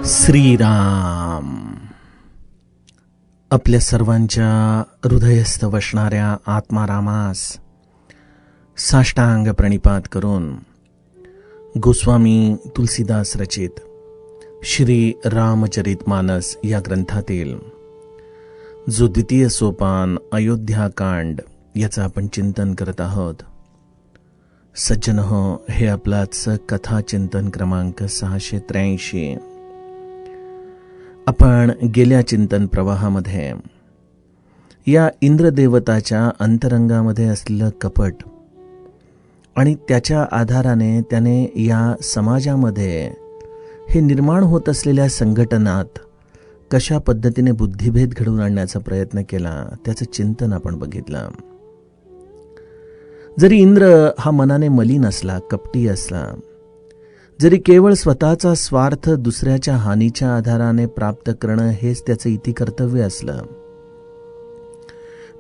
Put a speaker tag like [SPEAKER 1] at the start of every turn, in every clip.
[SPEAKER 1] श्रीराम. आपल्या सर्वांच्या हृदयस्थ वसणाऱ्या आत्मारामास साष्टांग प्रणिपात करून गोस्वामी तुलसीदास रचित श्री रामचरितमानस या ग्रंथातील जो द्वितीय सोपान अयोध्याकांड याचं आपण चिंतन करत आहोत. सज्जन हो, हे आपलाच कथा चिंतन क्रमांक 683. आपण गेल्या चिंतन प्रवाहामध्ये या इंद्रदेवताच्या अंतरंगामध्ये असलेलं कपट आणि त्याच्या आधाराने त्याने या समाजामध्ये हे निर्माण होत असलेल्या संघटनात कशा पद्धतीने बुद्धिभेद घडवून आणण्याचा प्रयत्न केला त्याचं चिंतन आपण बघितलं. जरी इंद्र हा मनाने मलिन असला, कपटी असला, जरी केवळ स्वतःचा स्वार्थ दुसऱ्याच्या हानीच्या आधाराने प्राप्त करणं हेच त्याचं इति कर्तव्य असलं,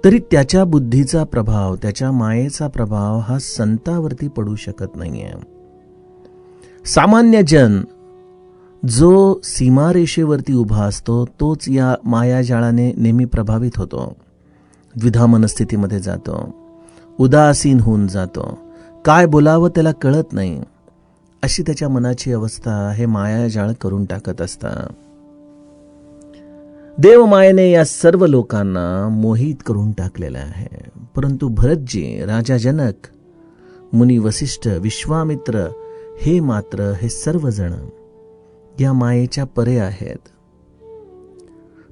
[SPEAKER 1] तरी त्याच्या बुद्धीचा प्रभाव, त्याच्या मायेचा प्रभाव हा संतावरती पडू शकत नाहीये. सामान्य जन जो सीमारेषेवरती उभा असतो तोच या मायाजाळाने नेहमी प्रभावित होतो, द्विधा मनस्थितीमध्ये जातो, उदासीन होऊन जातो, काय बोलावं त्याला कळत नाही. अशी त्याच्या मनाची अवस्था हे मायाजाळ करून टाकत असतात. देवमायेने या सर्व लोकांना मोहित करून टाकलेलं आहे. परंतु भरतजी, राजा जनक, मुनी वसिष्ठ, विश्वामित्र हे मात्र हे सर्वजण या मायेच्या परे आहेत.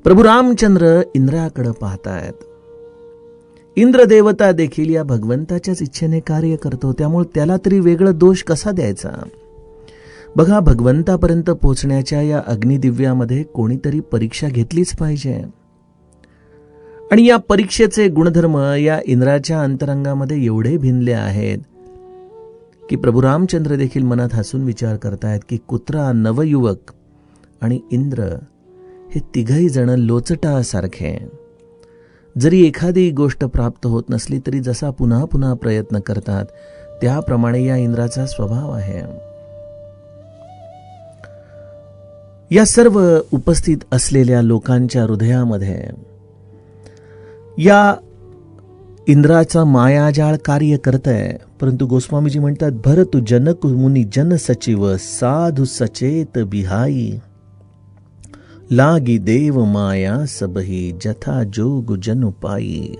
[SPEAKER 1] प्रभू रामचंद्र इंद्राकडे पाहतायत. इंद्रदेवता देखील या भगवंताच्याच इच्छेने कार्य करतो, त्यामुळे त्याला तरी वेगळा दोष कसा द्यायचा. बघा, भगवंतापर्यंत पोहोचण्याच्या या अग्निदिव्यामध्ये कोणीतरी परीक्षा घेतलीच पाहिजे. आणि या परीक्षेचे गुणधर्म या इंद्राच्या अंतरंगामध्ये एवढे भिनले आहेत की प्रभू रामचंद्र देखील मनात हसून विचार करतायत की कुत्रा, नवयुवक आणि इंद्र हे तिघही जण लोचटासारखे. जरी एखादी गोष्ट प्राप्त होत नसली तरी जसा पुन्हा पुन्हा प्रयत्न करतात त्याप्रमाणे या इंद्राचा स्वभाव आहे. या सर्व उपस्थित असलेल्या लोकांच्या हृदयामध्ये या इंद्राचा मायाजाळ कार्य करतंय. परंतु गोस्वामीजी म्हणतात, भरतु जनक मुनी जन सचिव साधु सचेत बिहाई लागी देव माया सबही जथा जोग जन पाई.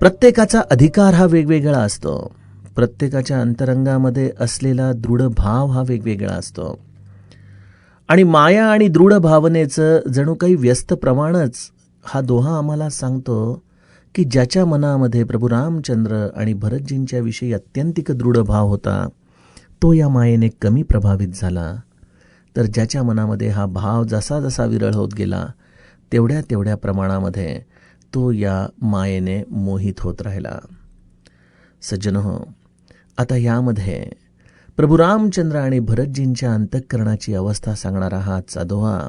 [SPEAKER 1] प्रत्येकाचा अधिकार हा वेगवेगळा असतो. प्रत्येकाच्या अंतरंगामध्ये असलेला दृढ भाव हा वेगवेगळा असतो. आणि माया आणि दृढ भावनेचं जणू काही व्यस्त प्रमाणच हा दोहा आम्हाला सांगतो की ज्याच्या मनामध्ये प्रभू रामचंद्र आणि भरतजींच्या विषयी अत्यंतिक दृढ भाव होता तो या मायेने कमी प्रभावित झाला. तर ज्याच्या मनामध्ये हा भाव जसा जसा विरळ होत गेला तेवढ्या तेवढ्या प्रमाणामध्ये तो या मायेने मोहित होत राहिला. सज्जनहो, आता यामध्ये प्रभू रामचंद्र आणि भरतजींच्या अंतःकरणाची अवस्था सांगणारा हा दोहा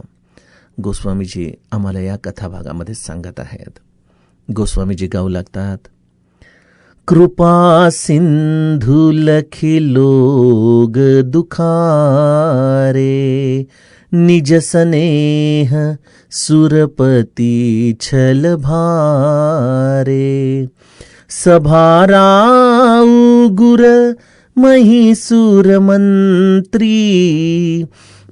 [SPEAKER 1] गोस्वामीजी आम्हाला या कथाभागामध्ये सांगत आहेत. गोस्वामीजी गाऊ लागतात, कृपा सिंधु लखी लोग दुखारे निज स्नेह सुरपति छल भारे सभाराऊ गुर महिसूर मंत्री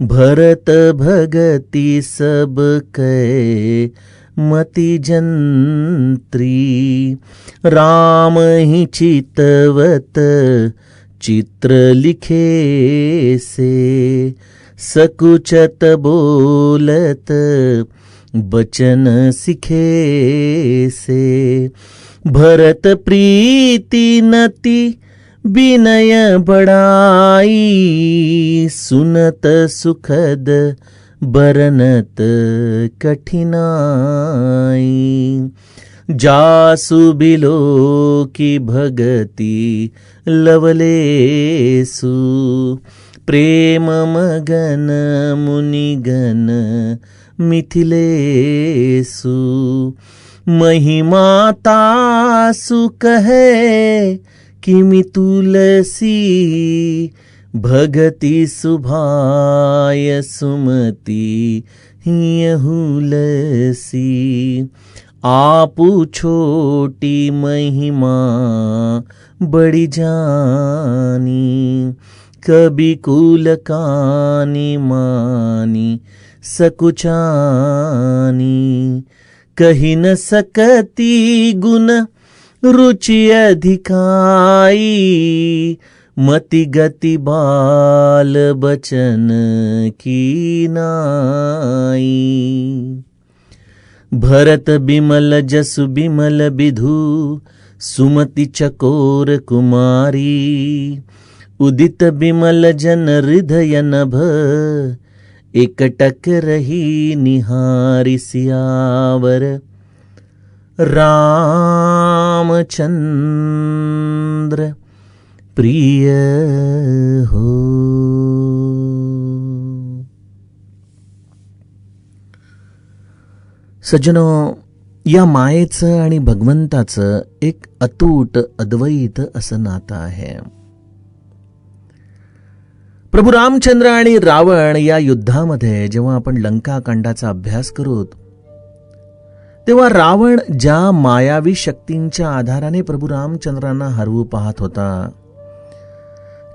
[SPEAKER 1] भरत भगति सब कै मति जंत्री राम ही चितवत चित्र लिखे से सकुचत बोलत बचन सिखे से भरत प्रीति नति विनय बड़ाई सुनत सुखद बरनत कठिनाई जासु बिलो की भगति लवलेसु प्रेम मगन मुनिगण मिथिलेसु महिमा तासु कहे किमि तुलसी भगति सुभाय सुमति यहुलसी, आपु छोटी महिमा बड़ी जानी, कभी कुल कानी मानी सकुचानी, कही न सकती गुण रुचि अधिकाई, मति गति बाल बचन की नाई। भरत बिमल जसु बिमल बिधु, सुमति चकोर कुमारी, उदित बिमल जन हृदय नभ, एकटक रही निहारी सियावर रामचंद्र प्रिय हो। सज्जनो, या मायेचं आणि भगवंताचं एक अतूट अद्वैत असं नातं आहे. प्रभू रामचंद्र आणि रावण या युद्धामध्ये जेव्हा आपण लंकाकांडाचा अभ्यास करू, तेव्हा रावण ज्या मायावी शक्तींच्या आधाराने प्रभू रामचंद्रांना हरवू पाहत होता,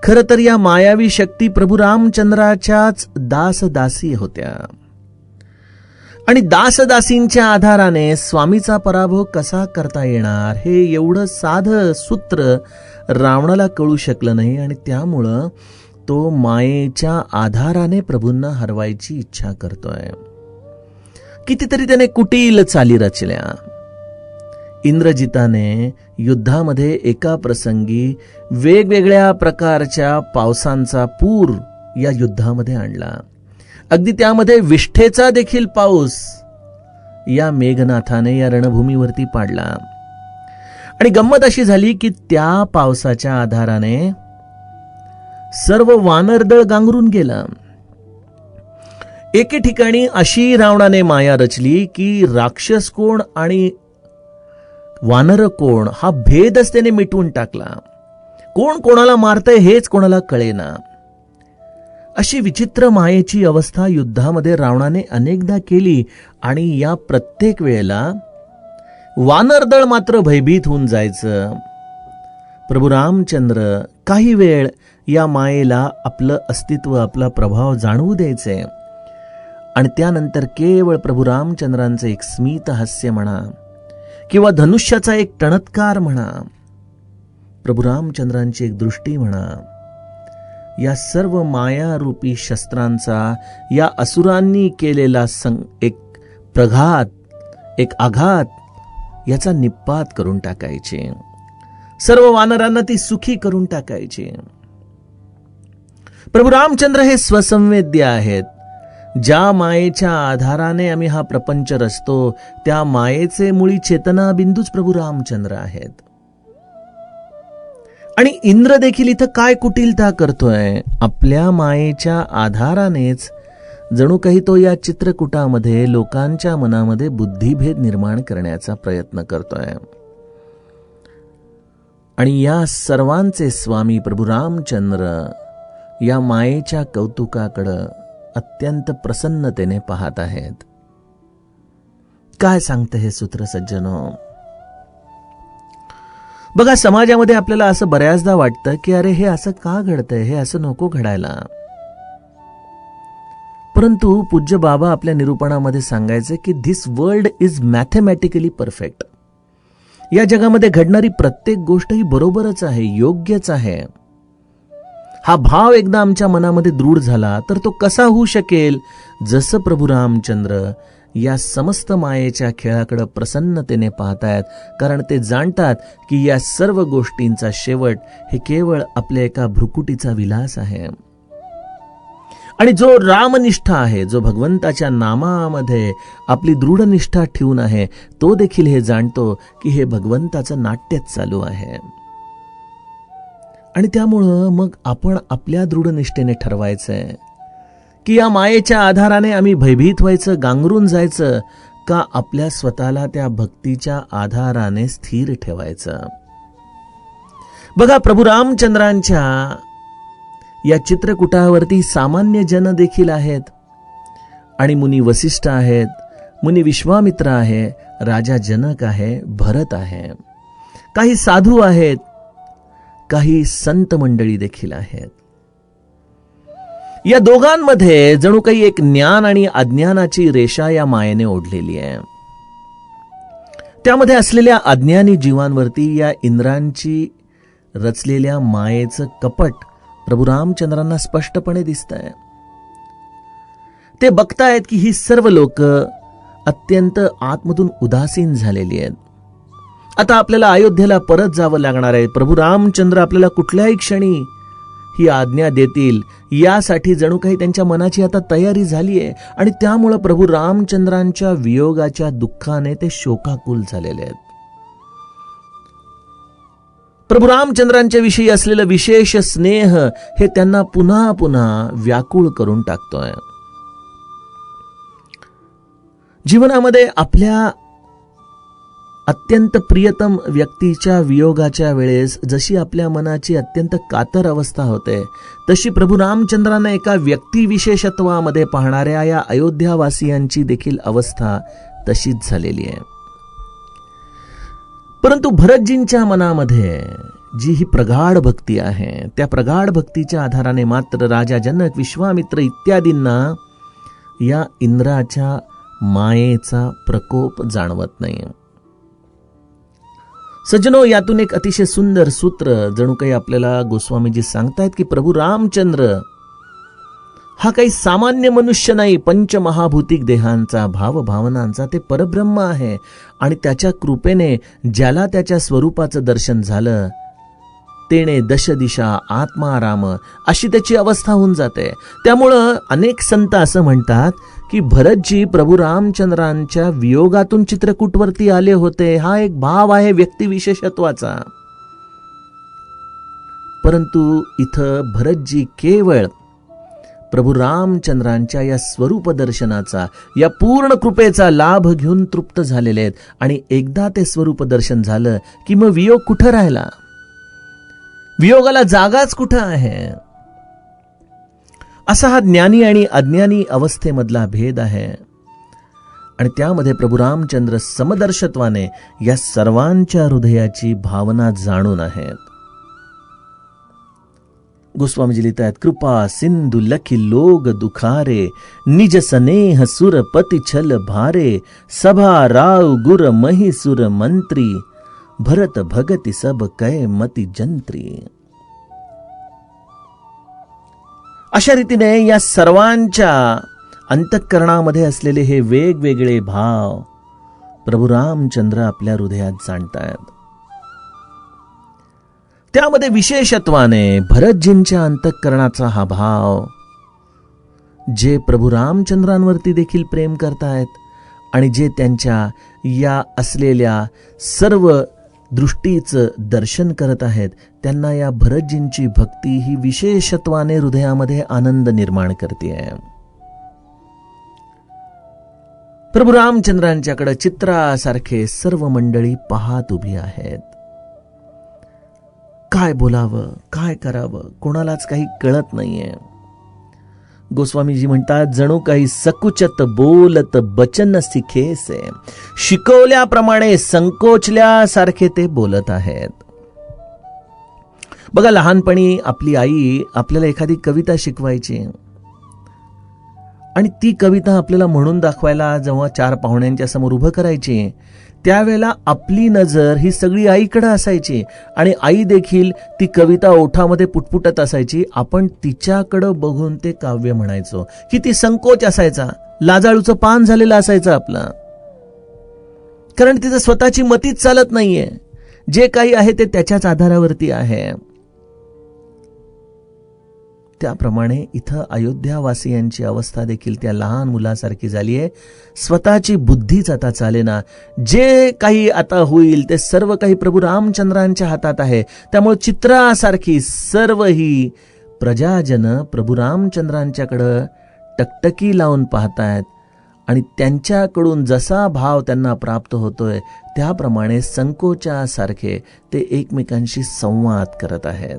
[SPEAKER 1] खरं तर या मायावी शक्ती प्रभू रामचंद्राच्याच दासदासी होत्या. आणि दासदासींच्या आधाराने स्वामीचा पराभव कसा करता येणार हे एवढं साधं सूत्र रावणाला कळू शकलं नाही. आणि त्यामुळं तो मायेच्या आधाराने प्रभूंना हरवायची इच्छा करतोय. कितीतरी त्याने कुटील चाली रचल्या. इंद्रजिताने युद्धामध्ये एका प्रसंगी वेगवेगळ्या प्रकारच्या पावसांचा पूर या युद्धामध्ये आणला. अगदी त्यामध्ये विष्ठेचा देखील पाऊस या मेघनाथाने या रणभूमीवरती पाडला. आणि गंमत अशी झाली की त्या पावसाच्या आधाराने सर्व वानरदळ गांगरून गेलं. एके ठिकाणी अशी रावणाने माया रचली की राक्षस कोण आणि वानर कोण हा भेदच त्याने मिटवून टाकला. कोण कोणाला मारतंय हेच कोणाला कळेना. अशी विचित्र मायेची अवस्था युद्धामध्ये रावणाने अनेकदा केली. आणि या प्रत्येक वेळेला वानरदळ मात्र भयभीत होऊन जायचं. प्रभू रामचंद्र काही वेळ या मायेला आपलं अस्तित्व, आपला प्रभाव जाणवू द्यायचे. आणि त्यानंतर केवळ प्रभू रामचंद्रांचं एक स्मित हास्य म्हणा किंवा धनुष्याचा एक टणत्कार म्हणा, प्रभू रामचंद्रांची एक दृष्टी म्हणा, या सर्व मायारूपी शस्त्रांचा या असुरांनी केलेला एक प्रघात, एक आघात याचा निप्पात करून टाकायचे. सर्व वानरांना ती सुखी करून टाकायचे. प्रभू रामचंद्र हे स्वसंवेद्य आहेत. ज्या मायेच्या आधाराने आम्ही हा प्रपंच रचतो त्या मायेचे मुळी चेतना बिंदूच प्रभू रामचंद्र आहेत. आणि इंद्र देखील इथं काय कुटिलता करतोय, आपल्या मायेच्या आधारानेच जणू काही तो या चित्रकूटामध्ये लोकांच्या मनामध्ये बुद्धिभेद निर्माण करण्याचा प्रयत्न करतोय. आणि या सर्वांचे स्वामी प्रभू रामचंद्र या मायेच्या कौतुकाकडे अत्यंत प्रसन्नतेने पाहत आहेत. काय सांगतं हे सूत्र सज्जनो? बघा, समाजामध्ये आपल्याला असं बऱ्याचदा वाटतं की अरे हे असं का घडतंय, हे असं नको घडायला. परंतु पूज्य बाबा आपल्या निरूपणामध्ये सांगायचे की this world is mathematically perfect. या जगामध्ये घडणारी प्रत्येक गोष्ट ही बरोबरच आहे, योग्यच आहे. हा भाव एकदा आमच्या मनामध्ये दृढ झाला तर तो कसा होऊ शकेल? जसं प्रभू रामचंद्र या समस्त मायेच्या खेळाकडे प्रसन्नतेने पाहतायत, कारण ते जाणतात की या सर्व गोष्टींचा शेवट हे केवळ आपल्या एका भ्रुकुटीचा विलास आहे. आणि जो रामनिष्ठ आहे, जो भगवंताच्या नामामध्ये आपली दृढ निष्ठा ठेवून आहे, तो देखील हे जाणतो की हे भगवंताचं नाट्यच चालू आहे. आणि त्यामुळं मग आपण आपल्या दृढनिष्ठेने ठरवायचंय की या मायेच्या आधाराने आम्ही भयभीत व्हायचं, गांगरून जायचं, का आपल्या स्वतःला त्या भक्तीच्या आधाराने स्थिर ठेवायचं. बघा, प्रभू रामचंद्रांच्या या चित्रकूटावरती सामान्य जन देखील आहेत आणि मुनी वसिष्ठ आहेत, मुनी विश्वामित्र आहे, राजा जनक आहे, भरत आहे, काही साधू आहेत, काही संत मंडळी देखील आहेत. या दोघांमध्ये जणू काही एक ज्ञान आणि अज्ञानाची रेषा या मायेने ओढलेली आहे. त्यामध्ये असलेल्या अज्ञानी जीवांवरती या इंद्रांची रचलेल्या मायेचं कपट प्रभू रामचंद्रांना स्पष्टपणे दिसतंय. ते बघतायत की ही सर्व लोक अत्यंत आतमधून उदासीन झालेली आहेत. आता आपल्याला अयोध्येला परत जावं लागणार आहे. प्रभू रामचंद्र आपल्याला कुठल्याही क्षणी ही आज्ञा देतील यासाठी जणू काही त्यांच्या मनाची आता तयारी झाली आहे आणि त्यामुळे प्रभू रामचंद्रांच्या वियोगाच्या दुःखाने ते शोकाकुल झालेले आहेत. प्रभू रामचंद्रांच्या विषयी असलेलं विशेष स्नेह हे त्यांना पुन्हा पुन्हा व्याकुळ करून टाकतोय. जीवनामध्ये आपल्या अत्यंत प्रियतम व्यक्तीच्या वियोगाच्या वेळेस जशी आपल्या मनाची अत्यंत कातर अवस्था होते, तशी प्रभू रामचंद्रांना एका व्यक्तिविशेषत्वामध्ये पाहणाऱ्या या अयोध्यावासियांची देखील अवस्था तशीच झालेली आहे. परंतु भरतजींच्या मनामध्ये जी ही प्रगाढ भक्ती आहे, त्या प्रगाढ भक्तीच्या आधाराने मात्र राजा जनक, विश्वामित्र इत्यादींना या इंद्राच्या मायेचा प्रकोप जाणवत नाही. सज्जनो, यातून एक अतिशय सुंदर सूत्र जणू काही आपल्याला गोस्वामीजी सांगतायत की प्रभू रामचंद्र हा काही सामान्य मनुष्य नाही, पंचमहाभूतिक देहांचा, भावभावनांचा ते परब्रह्म आहे आणि त्याच्या कृपेने ज्याला त्याच्या स्वरूपाचं दर्शन झालं तेणे दश दिशा आत्मा राम अशी त्याची अवस्था होऊन जाते. त्यामुळं अनेक संत असं म्हणतात की भरतजी प्रभू रामचंद्रांच्या वियोगातून चित्रकूटवरती आले होते. हा एक भाव आहे व्यक्तिविशेषत्वाचा. परंतु इथं भरतजी केवळ प्रभू रामचंद्रांच्या या स्वरूप दर्शनाचा, या पूर्ण कृपेचा लाभ घेऊन तृप्त झालेले आहेत आणि एकदा ते स्वरूप दर्शन झालं की मग वियोग कुठं राहिला, वियोगाला जागाच कुठं आहे. असा हा ज्ञानी आणि अज्ञानी अवस्थेमधला भेद आहे आणि त्यामध्ये प्रभू रामचंद्र समदर्शत्वाने या सर्वांच्या हृदयाची भावना जाणून आहेत. गोस्वामीजी लिहितात, कृपा सिंधु लखी लोग दुखारे, निज स्नेह सुर पति छल भारे, सभा राव गुर मही सुर मंत्री, भरत भगति सब कै मति जंत्री. अशा रीतीने या सर्वांच्या अंतःकरणामध्ये असलेले हे वेगवेगळे भाव प्रभू रामचंद्र आपल्या हृदयात जाणतायत. त्यामध्ये विशेषत्वाने भरतजींच्या अंतःकरणाचा हा भाव, जे प्रभू रामचंद्रांवरती देखील प्रेम करतायत आणि जे त्यांच्या या असलेल्या सर्व दृष्टीचं दर्शन करत आहेत, त्यांना या भरतजींची भक्ती ही विशेषत्वाने हृदयामध्ये आनंद निर्माण करते आहे. प्रभू रामचंद्रांच्याकडे चित्रासारखे सर्व मंडळी पाहत उभी आहेत. काय बोलावं, काय करावं, कोणालाच काही कळत नाहीये. गोस्वामीजी म्हणतात, जणू काही सकुचत बोलत बचन सिखेसे, शिकवल्याप्रमाणे संकोचल्यासारखे ते बोलत आहेत. बघा, लहानपणी आपली आई आपल्याला एखादी कविता शिकवायची आणि ती कविता आपल्याला म्हणून दाखवायला जेव्हा चार पाहुण्यांच्या समोर उभं करायची, त्यावेळेला आपली नजर ही सगळी आईकडे असायची आणि आई देखील ती कविता ओठामध्ये पुटपुटत असायची. आपण तिच्याकडं बघून ते काव्य म्हणायचो. किती संकोच असायचा, लाजाळूचं पान झालेलं असायचं आपलं, कारण तिचं स्वतःची मतीच चालत नाहीये. जे काही आहे ते त्याच्याच आधारावरती आहे. त्याप्रमाणे इथं अयोध्यावासियांची अवस्था देखील त्या लहान मुलासारखी झाली आहे. स्वतःची बुद्धीच आता चालेना. जे काही आता होईल ते सर्व काही प्रभू रामचंद्रांच्या हातात आहे. त्यामुळे चित्रासारखी सर्व ही प्रजाजन प्रभू रामचंद्रांच्याकडं टकटकी लावून पाहतायत आणि त्यांच्याकडून जसा भाव त्यांना प्राप्त होतोय त्याप्रमाणे संकोचासारखे ते एकमेकांशी संवाद करत आहेत.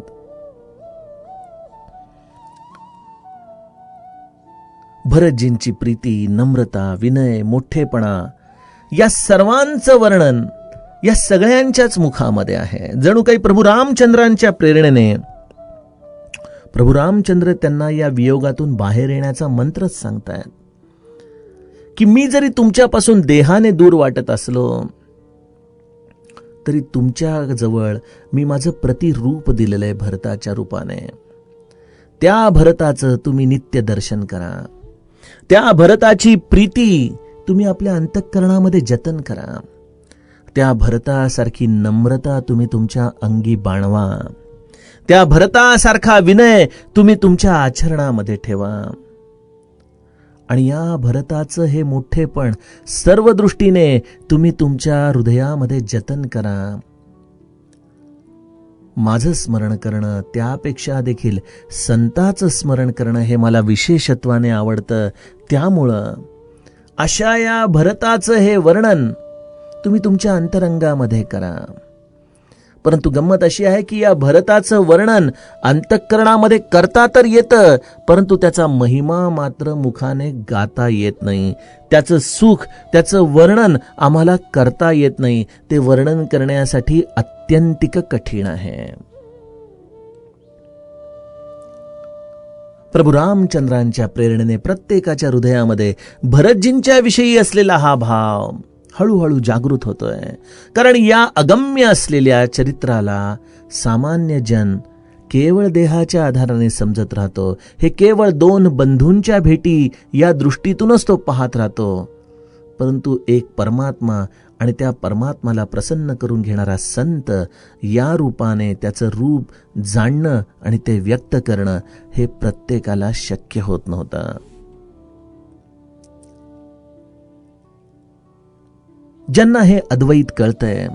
[SPEAKER 1] भरतजींची प्रीती, नम्रता, विनय, मोठेपणा या सर्वांचं वर्णन या सगळ्यांच्याच मुखामध्ये आहे. जणू काही प्रभू रामचंद्रांच्या प्रेरणेने प्रभू रामचंद्र त्यांना या वियोगातून बाहेर येण्याचा मंत्रच सांगतायत की मी जरी तुमच्यापासून देहाने दूर वाटत असलो तरी तुमच्या जवळ मी माझं प्रतिरूप दिलेलं आहे भरताच्या रूपाने. त्या भरताचं तुम्ही नित्य दर्शन करा. त्या भरताची प्रीती तुम्ही आपल्या अंतःकरणामध्ये जतन करा. त्या भरतासारखी नम्रता तुम्ही तुमच्या अंगी बाणवा. त्या भरतासारखा विनय तुम्ही तुमच्या आचरणामध्ये ठेवा. आणि या भरताचं हे मोठेपण सर्व दृष्टीने तुम्ही तुमच्या हृदयामध्ये जतन करा. माझं स्मरण करणं, त्यापेक्षा देखील संताचं स्मरण करणं हे मला विशेषत्वाने आवडतं. त्यामुळं अशा या भरताचं हे वर्णन तुम्ही तुमच्या अंतरंगामध्ये करा. परंतु गंमत अशी आहे की या भरताचं वर्णन अंतःकरणामध्ये करता तर येतं, परंतु त्याचा महिमा मात्र मुखाने गाता येत नाही. त्याचं सुख, त्याचं वर्णन आम्हाला करता येत नाही. ते वर्णन करण्यासाठी अत्यंतिक कठीण आहे. प्रभू रामचंद्रांच्या प्रेरणेने प्रत्येकाच्या हृदयामध्ये भरतजींच्या विषयी असलेला हा भाव हळूहळू जागृत होतोय. कारण या अगम्य असलेल्या चरित्राला सामान्य जन केवळ देहाच्या आधाराने समजत राहतो. हे केवळ दोन बंधूंच्या भेटी या दृष्टीतूनच तो पाहत राहतो. परंतु एक परमात्मा आणि त्या परमात्माला प्रसन्न करून घेणारा संत या रूपाने त्याचं रूप जाणणं आणि ते व्यक्त करणं हे प्रत्येकाला शक्य होत नव्हतं. ज्यांना हे अद्वैत कळतंय,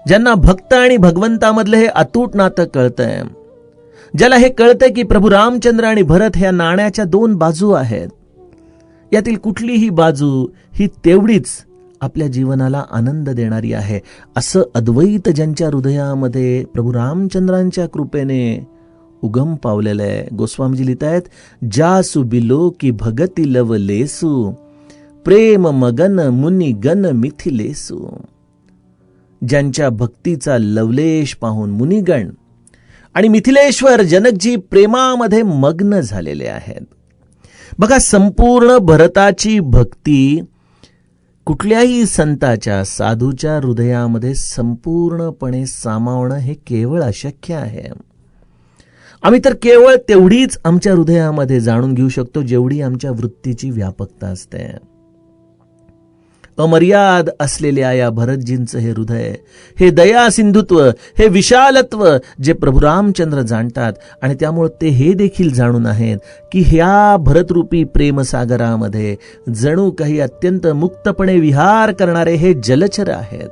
[SPEAKER 1] ज्यांना भक्त आणि भगवंतामधलं हे अतूट नातं कळतंय, ज्याला हे कळतंय की प्रभू रामचंद्र आणि भरत ह्या नाण्याच्या दोन बाजू आहेत, यातील कुठलीही बाजू ही तेवढीच आपल्या जीवनाला आनंद देणारी आहे, असं अद्वैत ज्यांच्या हृदयामध्ये प्रभू रामचंद्रांच्या कृपेने उगम पावलेलं आहे. गोस्वामीजी लिहितायत, जासु बिलो की भगती लवलेसु प्रेम मगन मुनी गण मिथिलेसु. ज्यांच्या भक्तीचा लवलेश पाहून मुनिगण आणि मिथिलेश्वर जनकजी प्रेमामध्ये मग्न झालेले आहेत. बघा, संपूर्ण भरताची भक्ती कुठल्याही संताच्या, साधूच्या हृदयामध्ये संपूर्णपणे सामावणं हे केवळ अशक्य आहे. आम्ही तर केवळ तेवढीच आमच्या हृदयामध्ये जाणून घेऊ शकतो जेवढी आमच्या वृत्तीची व्यापकता असते. अमर्याद असलेल्या या भरतजींचं हे हृदय, हे दया सिंधुत्व, हे विशालत्व जे प्रभू रामचंद्र जाणतात आणि त्यामुळे ते हे देखील जाणून आहेत की ह्या भरतरूपी प्रेमसागरामध्ये जणू काही अत्यंत मुक्तपणे विहार करणारे हे जलचर आहेत.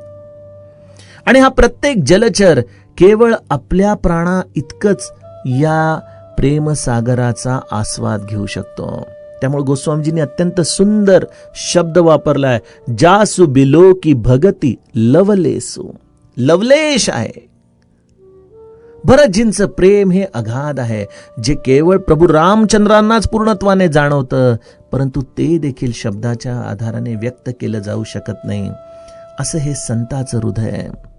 [SPEAKER 1] आणि हा प्रत्येक जलचर केवळ आपल्या प्राणा इतकंच या प्रेमसागराचा आस्वाद घेऊ शकतो. त्यामुळे गोस्वामीजींनी अत्यंत सुंदर शब्द वापरलाय, जासु बिलो की भगती लवलेसु. लवलेश आहे. भरतजींचं प्रेम हे अगाध आहे, जे केवळ प्रभू रामचंद्रांनाच पूर्णत्वाने जाणवतं, परंतु ते देखील शब्दाच्या आधाराने व्यक्त केलं जाऊ शकत नाही. असं हे संताचं हृदय आहे.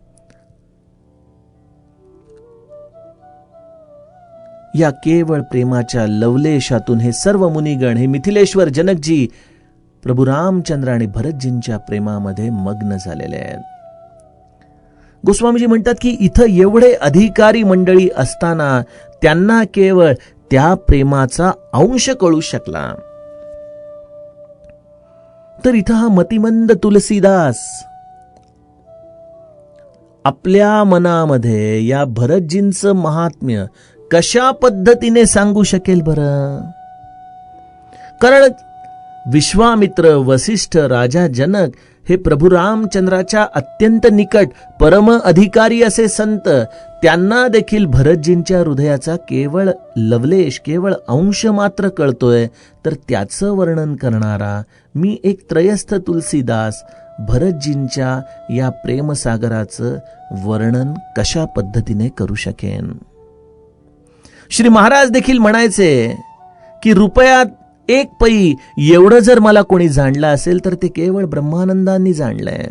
[SPEAKER 1] या केवळ प्रेमाच्या लवलेशातून हे सर्व मुनिगण, हे मिथिलेश्वर जनकजी प्रभू रामचंद्र आणि भरतजींच्या प्रेमामध्ये मग्न झालेले आहेत. गोस्वामीजी म्हणतात की इथं एवढे अधिकारी मंडळी असताना त्यांना केवळ त्या प्रेमाचा अंश कळू शकला. तर इथं हा मतिमंद तुलसीदास आपल्या मनामध्ये या भरतजींचं महात्म्य कशा पद्धतीने सांगू शकेल बरं? कारण विश्वामित्र, वसिष्ठ, राजा जनक हे प्रभू रामचंद्राच्या अत्यंत निकट परम अधिकारी असे संत, त्यांना देखील भरतजींच्या हृदयाचा केवळ लवलेश, केवळ अंश मात्र कळतोय. तर त्याचं वर्णन करणारा मी एक त्रयस्थ तुलसीदास भरतजींच्या या प्रेमसागराचं वर्णन कशा पद्धतीने करू शकेन? श्री महाराज देखील म्हणायचे की रुपयात एक पै एवढं जर मला कोणी जाणलं असेल तर ते केवळ ब्रह्मानंदांनी जाणलंय.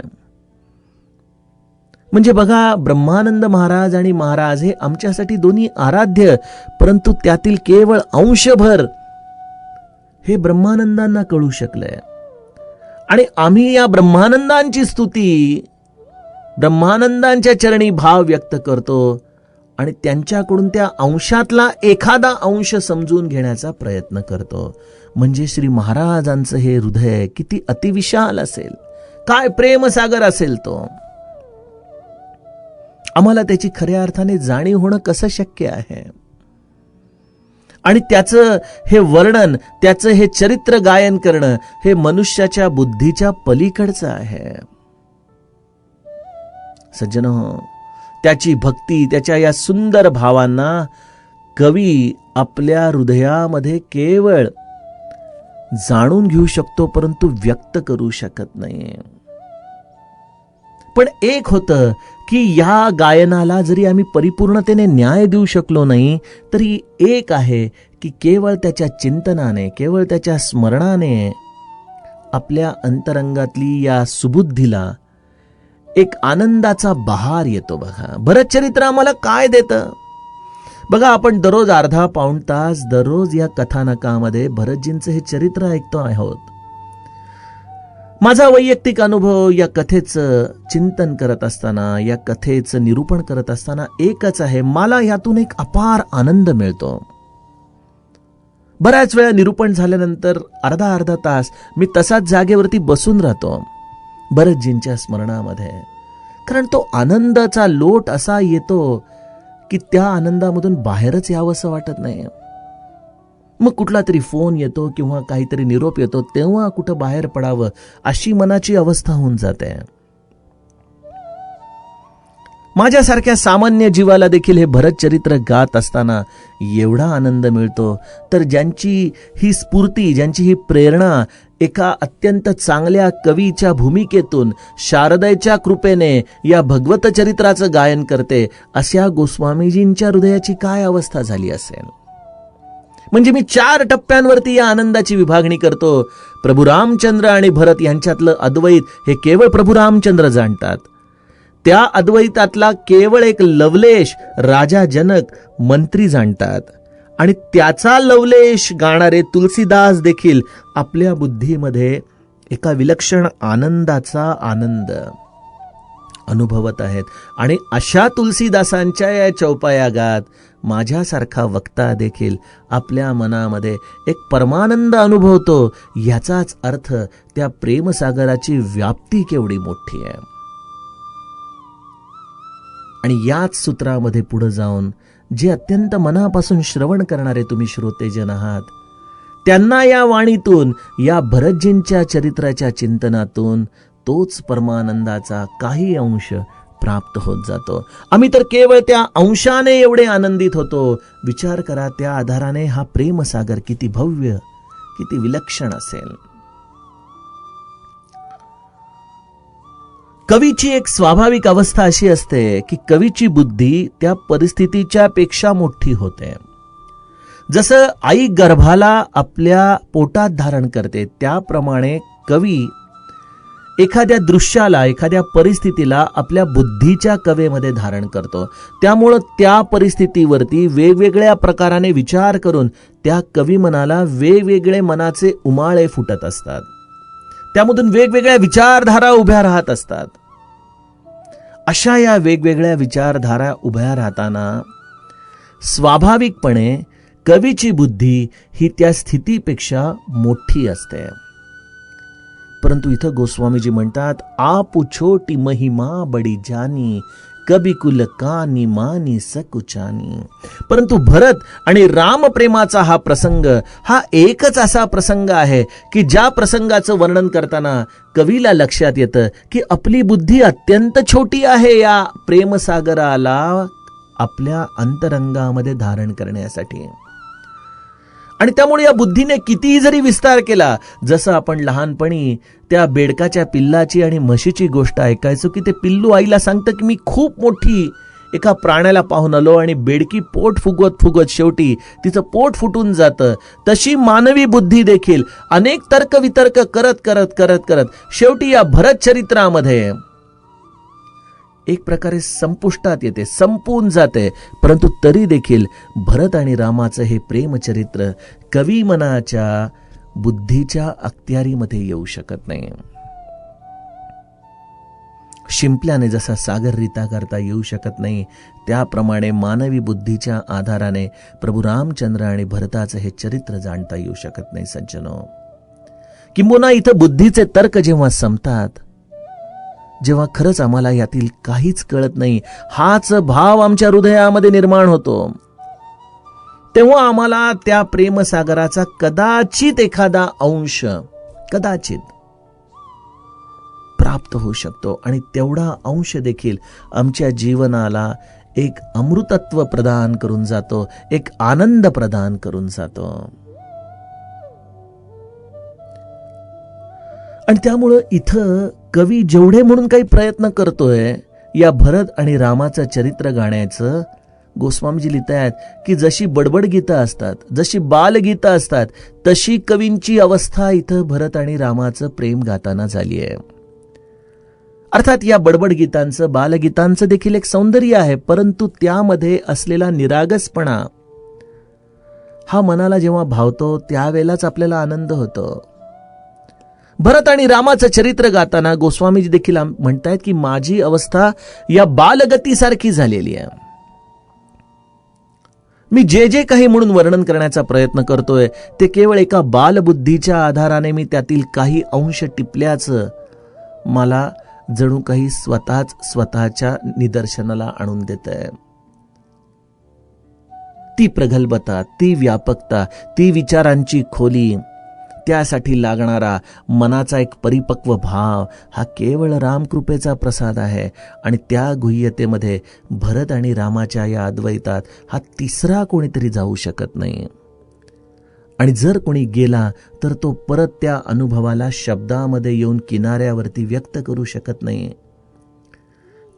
[SPEAKER 1] म्हणजे बघा, ब्रह्मानंद महाराज आणि महाराज हे आमच्यासाठी दोन्ही आराध्य, परंतु त्यातील केवळ अंशभर हे ब्रह्मानंदांना कळू शकलंय. आणि आम्ही या ब्रह्मानंदांची स्तुती, ब्रह्मानंदांच्या चरणी भाव व्यक्त करतो आणि त्यांच्याकडून त्या अंशातला एखादा अंश समजून घेण्याचा प्रयत्न करतो. म्हणजे श्री महाराजांचं हे हृदय किती अतिविशाल असेल, काय प्रेमसागर असेल तो. आम्हाला त्याची खऱ्या अर्थाने जाणीव होणं कसं शक्य आहे. आणि त्याचं हे वर्णन, त्याचं हे चरित्र गायन करणं हे मनुष्याच्या बुद्धीच्या पलीकडचं आहे. सज्जनो, त्याची भक्ती, त्याच्या या सुंदर भावांना कवी आपल्या हृदयामध्ये केवळ जाणून घेऊ शकतो, परंतु व्यक्त करू शकत नाही. पण एक होतं की या गायनाला जरी आम्ही परिपूर्णतेने न्याय देऊ शकलो नाही, तरी एक आहे की केवळ त्याच्या चिंतनाने, केवळ त्याच्या स्मरणाने आपल्या अंतरंगातली या सुबुद्धीला एक आनंदाचा बहार येतो. बघा, भरत चरित्र आम्हाला काय देतं. बघा, आपण दररोज अर्धा पाऊण तास दररोज या कथानकामध्ये भरतजींचं हे चरित्र ऐकतो आहोत. माझा वैयक्तिक अनुभव या कथेचं चिंतन करत असताना, या कथेचं निरूपण करत असताना एकच आहे, मला यातून एक अपार आनंद मिळतो. बऱ्याच वेळा निरूपण झाल्यानंतर अर्धा तास मी तसाच जागेवरती बसून राहतो भरतजींच्या स्मरणामध्ये. कारण तो आनंदाचा लोट असा येतो की त्या आनंदामधून बाहेरच यावंसं वाटत नाही. मग कुठला तरी फोन येतो किंवा काहीतरी निरोप येतो, तेव्हा कुठं बाहेर पडावं अशी मनाची अवस्था होऊन जाते. माझ्यासारख्या सामान्य जीवाला देखील हे भरत चरित्र गात असताना एवढा आनंद मिळतो, तर ज्यांची ही स्फूर्ती, ज्यांची ही प्रेरणा एका अत्यंत चांगल्या कवीच्या भूमिकेतून शारदेच्या कृपेने या भगवत चरित्राचं गायन करते, अशा गोस्वामीजींच्या हृदयाची काय अवस्था झाली असेल. म्हणजे मी 4 टप्प्यांवरती या आनंदाची विभागणी करतो. प्रभू रामचंद्र आणि भरत यांच्यातलं अद्वैत हे केवळ प्रभू रामचंद्र जाणतात. त्या अद्वैतातला केवळ एक लवलेश राजा जनक मंत्री जाणतात. आणि त्याचा लवलेश गाणारे तुलसीदास देखील आपल्या बुद्धीमध्ये एका विलक्षण आनंदाचा आनंद अनुभवत आहेत. आणि अशा तुलसीदासांच्या या चौपाया गात माझ्यासारखा वक्ता देखील आपल्या मनामध्ये एक परमानंद अनुभवतो. याचाच अर्थ त्या प्रेमसागराची व्याप्ती केवढी मोठी आहे. आणि याच सूत्रामध्ये पुढे जाऊन जे अत्यंत मनापासून श्रवण करणारे तुम्ही श्रोतेजन आहात, त्यांना या वाणीतून, या भरतजींच्या चरित्राच्या चिंतनातून तोच परमानंदाचा काही अंश प्राप्त होत जातो. आम्ही तर केवळ त्या अंशाने एवढे आनंदित होतो. विचार करा, त्या आधाराने हा प्रेमसागर किती भव्य, किती विलक्षण असेल. कवीची एक स्वाभाविक अवस्था अशी असते की कवीची बुद्धी त्या परिस्थितीच्या पेक्षा मोठी होते. जसं आई गर्भाला आपल्या पोटात धारण करते, त्याप्रमाणे कवी एखाद्या दृश्याला, एखाद्या परिस्थितीला आपल्या बुद्धीच्या कवेमध्ये धारण करतो. त्यामुळं त्या परिस्थितीवरती वेगवेगळ्या प्रकाराने विचार करून त्या कवी मनाला वेगवेगळे मनाचे उमाळे फुटत असतात. त्यामधून वेगवेगळ्या विचारधारा उभ्या राहत असतात. अशा या वेगवेगळ्या विचारधारा उभ्या राहताना स्वाभाविकपणे कवीची बुद्धी ही त्या स्थितीपेक्षा मोठी असते. परंतु इथं गोस्वामीजी म्हणतात, आप छोटी महिमा बडी जानी, कभी कुल कानी मानी सकुचानी. परंतु भरत आणि रामप्रेमाचा हा प्रसंग, हा एकच असा प्रसंग आहे की ज्या प्रसंगाचं वर्णन करताना कवीला लक्षात येतं की आपली बुद्धी अत्यंत छोटी आहे या प्रेमसागराला आपल्या अंतरंगामध्ये धारण करण्यासाठी. आणि त्यामुळे या बुद्धीने कितीही जरी विस्तार केला, जसं आपण लहानपणी त्या बेडकाच्या पिल्लाची आणि म्हशीची गोष्ट ऐकायचो की ते पिल्लू आईला सांगतं की मी खूप मोठी एका प्राण्याला पाहून आलो आणि बेडकी पोट फुगवत फुगवत शेवटी तिचं पोट फुटून जातं, तशी मानवी बुद्धी देखील अनेक तर्कवितर्क करत करत करत करत शेवटी या भरत चरित्रामध्ये एक प्रकारे संपुष्टात येते, संपून जाते. परंतु तरी देखील भरत आणि रामाचं हे प्रेमचरित्र कवी मनाच्या बुद्धीच्या अखत्यारीमध्ये येऊ शकत नाही. शिंपल्याने जसा सागर रीता करता येऊ शकत नाही, त्याप्रमाणे मानवी बुद्धीच्या आधाराने प्रभू रामचंद्र आणि भरताचं हे चरित्र जाणता येऊ शकत नाही सज्जनो. किंबहुना इथं बुद्धीचे तर्क जेव्हा संपतात, जेव्हा खरंच आम्हाला यातील काहीच कळत नाही, हाच भाव आमच्या हृदयामध्ये निर्माण होतो, तेव्हा आम्हाला त्या प्रेमसागराचा कदाचित एखादा अंश कदाचित प्राप्त होऊ शकतो. आणि तेवढा अंश देखील आमच्या जीवनाला एक अमृतत्व प्रदान करून जातो, एक आनंद प्रदान करून जातो. आणि त्यामुळं इथं कवी जेवढे म्हणून काही प्रयत्न करतोय या भरत आणि रामाचं चरित्र गाण्याचं, गोस्वामीजी लिहितायत की जशी बडबड गीतं असतात, जशी बालगीतं असतात, तशी कवींची अवस्था इथं भरत आणि रामाचं प्रेम गाताना झाली आहे. अर्थात या बडबड गीतांचं, बालगीतांचं देखील एक सौंदर्य आहे, परंतु त्यामध्ये असलेला निरागसपणा हा मनाला जेव्हा भावतो त्यावेळेलाच आपल्याला आनंद होतो. भरत आणि रामाचं चरित्र गाताना गोस्वामीजी देखील म्हणतायत की माझी अवस्था या बालगतीसारखी झालेली आहे. मी जे जे काही म्हणून वर्णन करण्याचा प्रयत्न करतोय ते केवळ एका बालबुद्धीच्या आधाराने मी त्यातील काही अंश टिपल्याचं मला जणू काही स्वतःच्या निदर्शनाला आणून देतंय. ती प्रगल्भता, ती व्यापकता, ती विचारांची खोली, त्यासाठी लागणारा मनाचा एक परिपक्व भाव हा केवळ रामकृपेचा प्रसाद आहे. आणि त्या गुह्यतेमध्ये भरत आणि रामाच्या या अद्वैतात हा तिसरा कोणीतरी जाऊ शकत नाही. आणि जर कोणी गेला तर तो परत त्या अनुभवाला शब्दामध्ये येऊन किनाऱ्यावरती व्यक्त करू शकत नाही.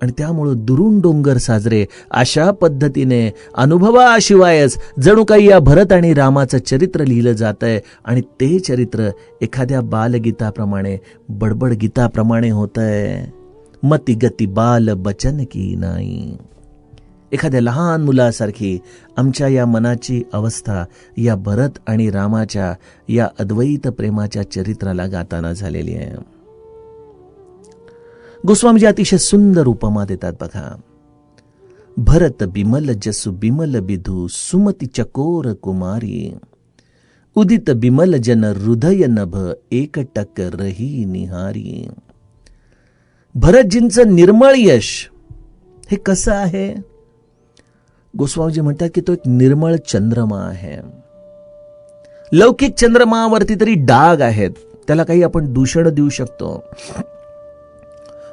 [SPEAKER 1] आणि त्यामुळं दुरून डोंगर साजरे अशा पद्धतीने अनुभवाशिवायच जणू काही या भरत आणि रामाचं चरित्र लिहिलं जातंय. आणि ते चरित्र एखाद्या बालगीताप्रमाणे, बडबड गीताप्रमाणे होतंय. मती गती बाल बचन की नाही. एखाद्या लहान मुलासारखी आमच्या या मनाची अवस्था या भरत आणि रामाच्या या अद्वैत प्रेमाच्या चरित्राला गाताना झालेली आहे. गोस्वामीजी अतिशय सुंदर उपमा देतात बघा. भरत बिमल जसु बिमल बिधू सुमती चकोर कुमारी उदित बिमल जन हृदय नभ एकटक रही निहारी. भरतजींचं निर्मळ यश हे कसं आहे? गोस्वामीजी म्हणतात की तो एक निर्मळ चंद्रमा आहे. लौकिक चंद्रमावरती तरी डाग आहेत, त्याला काही आपण दूषण देऊ शकतो,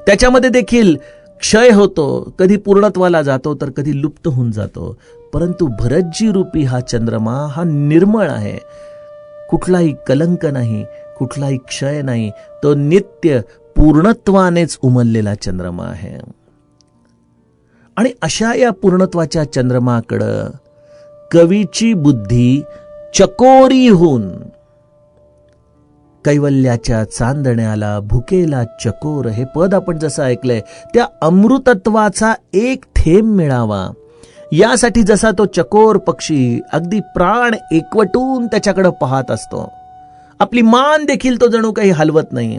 [SPEAKER 1] त्याच्यामध्ये देखील क्षय होतो, कधी पूर्णत्वाला जातो तर कधी लुप्त होऊन जातो. परंतु भरतजी रूपी हा चंद्रमा हा निर्मळ आहे, कुठलाही कलंक नाही, कुठलाही क्षय नाही, तो नित्य पूर्णत्वानेच उमललेला चंद्रमा आहे. आणि अशा या पूर्णत्वाच्या चंद्रमाकडं कवीची बुद्धी चकोरी होऊन कैवल्याच्या चांदण्याला भुकेला चकोर हे पद आपण जसं ऐकलंय, त्या अमृतत्वाचा एक थेंब मिळावा यासाठी जसा तो चकोर पक्षी अगदी प्राण एकवटून त्याच्याकडे पाहत असतो, आपली मान देखील तो जणू काही हलवत नाही,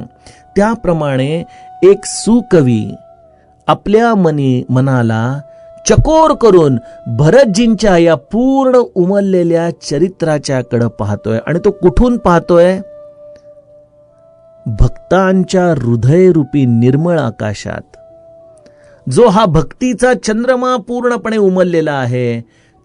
[SPEAKER 1] त्याप्रमाणे एक सुकवी आपल्या मनाला चकोर करून भरतजींच्या या पूर्ण उमललेल्या चरित्राच्याकडे पाहतोय. आणि तो कुठून पाहतोय? भक्तांच्या हृदयरूपी निर्मळ आकाशात जो हा भक्तीचा चंद्रमा पूर्णपणे उमललेला आहे,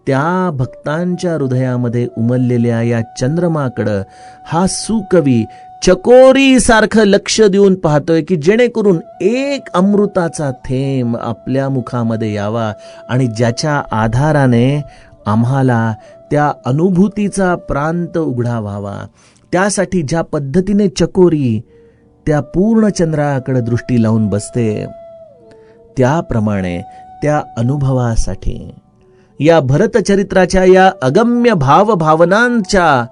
[SPEAKER 1] त्या भक्तांच्या हृदयामध्ये उमललेल्या या चंद्रमाकडं हा सुकवी चकोरी सारखं लक्ष देऊन पाहतोय की जेणेकरून एक अमृताचा थेंब आपल्या मुखामध्ये यावा आणि ज्याच्या आधाराने आम्हाला त्या अनुभूतीचा प्रांत उघडा व्हावा. त्यासाठी ज्या पद्धतीने चकोरी त्या पूर्ण चंद्राकडे दृष्टी लावून बसते, त्याप्रमाणे त्या अनुभवासाठी, या भरतचरित्राच्या या अगम्य भावभावनांच्या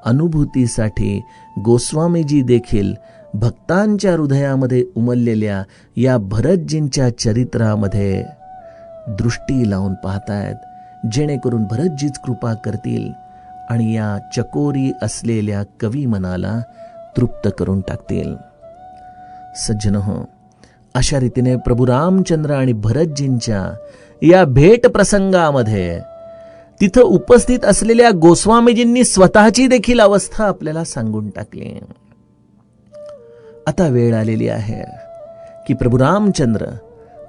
[SPEAKER 1] अनुभूतीसाठी गोस्वामीजी देखील भक्तांच्या हृदयामध्ये उमललेल्या या भरतजींच्या चरित्रामध्ये दृष्टी लावून पाहतायत, जेणेकरून भरतजीच कृपा करतील आणि या चकोरी असलेल्या कवी मनाला तृप्त करून टाकतील. सज्जनहो, अशा रीतीने प्रभू रामचंद्र आणि भरतजींच्या या भेट प्रसंगामध्ये तिथं उपस्थित असलेल्या गोस्वामीजींनी स्वतःची देखील अवस्था आपल्याला सांगून टाकली. आता वेळ आलेली आहे की प्रभू रामचंद्र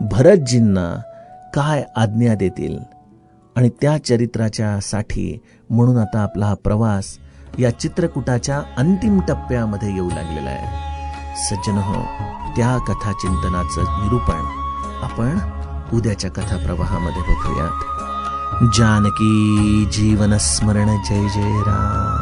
[SPEAKER 1] भरतजींना काय आज्ञा देतील आणि त्या चरित्राच्या साठी म्हणून आता आपला हा प्रवास या चित्रकूटाच्या अंतिम टप्प्यामध्ये येऊ लागलेला आहे. सज्जनहो, त्या कथा चिंतनाचं निरूपण आपण उद्याच्या कथा प्रवाहामध्ये बघूयात. जानकी जीवन स्मरण जय जय राम.